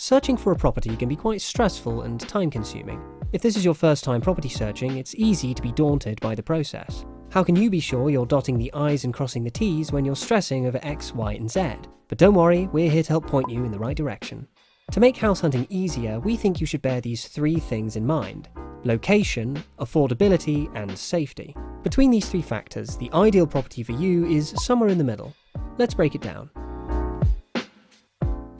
Searching for a property can be quite stressful and time-consuming. If this is your first time property searching, it's easy to be daunted by the process. How can you be sure you're dotting the I's and crossing the T's when you're stressing over X, Y, and Z? But don't worry, we're here to help point you in the right direction. To make house hunting easier, we think you should bear these 3 things in mind: location, affordability, and safety. Between these 3 factors, the ideal property for you is somewhere in the middle. Let's break it down.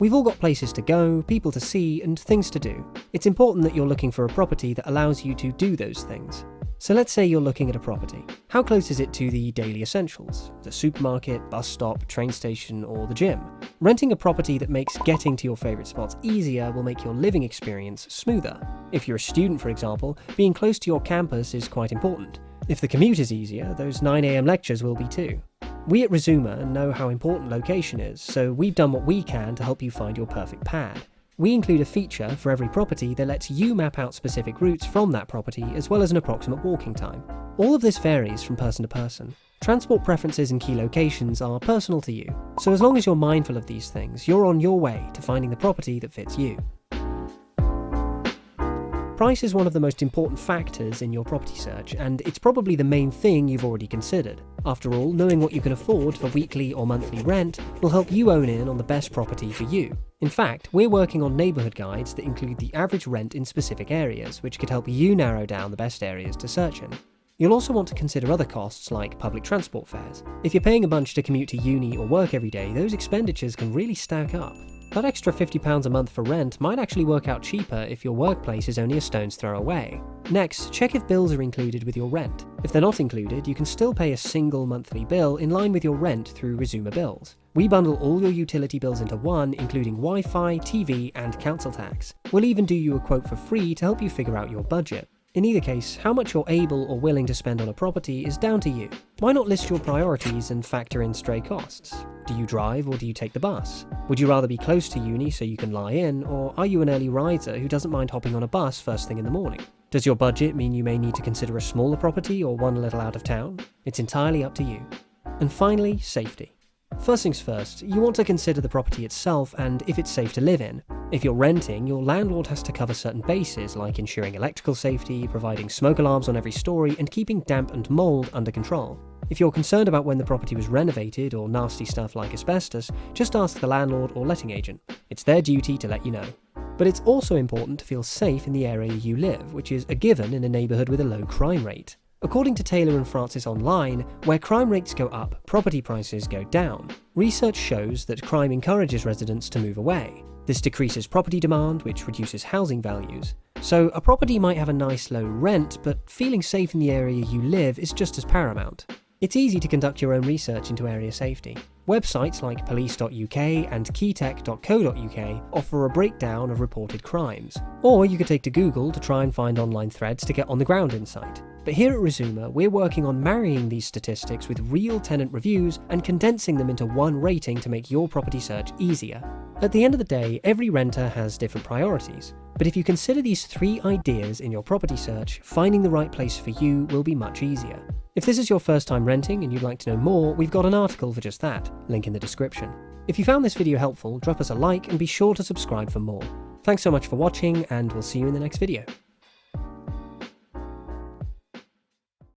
We've all got places to go, people to see, and things to do. It's important that you're looking for a property that allows you to do those things. So let's say you're looking at a property. How close is it to the daily essentials? The supermarket, bus stop, train station, or the gym? Renting a property that makes getting to your favourite spots easier will make your living experience smoother. If you're a student, for example, being close to your campus is quite important. If the commute is easier, those 9 AM lectures will be too. We at Rezuma know how important location is, so we've done what we can to help you find your perfect pad. We include a feature for every property that lets you map out specific routes from that property as well as an approximate walking time. All of this varies from person to person. Transport preferences and key locations are personal to you, so as long as you're mindful of these things, you're on your way to finding the property that fits you. Price is one of the most important factors in your property search, and it's probably the main thing you've already considered. After all, knowing what you can afford for weekly or monthly rent will help you own in on the best property for you. In fact, we're working on neighbourhood guides that include the average rent in specific areas, which could help you narrow down the best areas to search in. You'll also want to consider other costs like public transport fares. If you're paying a bunch to commute to uni or work every day, those expenditures can really stack up. That extra £50 a month for rent might actually work out cheaper if your workplace is only a stone's throw away. Next, check if bills are included with your rent. If they're not included, you can still pay a single monthly bill in line with your rent through Rezuma Bills. We bundle all your utility bills into one, including Wi-Fi, TV, and council tax. We'll even do you a quote for free to help you figure out your budget. In either case, how much you're able or willing to spend on a property is down to you. Why not list your priorities and factor in stray costs? Do you drive or do you take the bus? Would you rather be close to uni so you can lie in, or are you an early riser who doesn't mind hopping on a bus first thing in the morning? Does your budget mean you may need to consider a smaller property or one a little out of town? It's entirely up to you. And finally, safety. First things first, you want to consider the property itself and if it's safe to live in. If you're renting, your landlord has to cover certain bases like ensuring electrical safety, providing smoke alarms on every story, and keeping damp and mould under control. If you're concerned about when the property was renovated or nasty stuff like asbestos, just ask the landlord or letting agent. It's their duty to let you know. But it's also important to feel safe in the area you live, which is a given in a neighbourhood with a low crime rate. According to Taylor and Francis Online, where crime rates go up, property prices go down. Research shows that crime encourages residents to move away. This decreases property demand, which reduces housing values. So a property might have a nice low rent, but feeling safe in the area you live is just as paramount. It's easy to conduct your own research into area safety. Websites like police.uk and keytech.co.uk offer a breakdown of reported crimes. Or you could take to Google to try and find online threads to get on-the-ground insight. But here at Rezuma, we're working on marrying these statistics with real tenant reviews and condensing them into one rating to make your property search easier. At the end of the day, every renter has different priorities. But if you consider these 3 ideas in your property search, finding the right place for you will be much easier. If this is your first time renting and you'd like to know more, we've got an article for just that, link in the description. If you found this video helpful, drop us a like and be sure to subscribe for more. Thanks so much for watching, and we'll see you in the next video.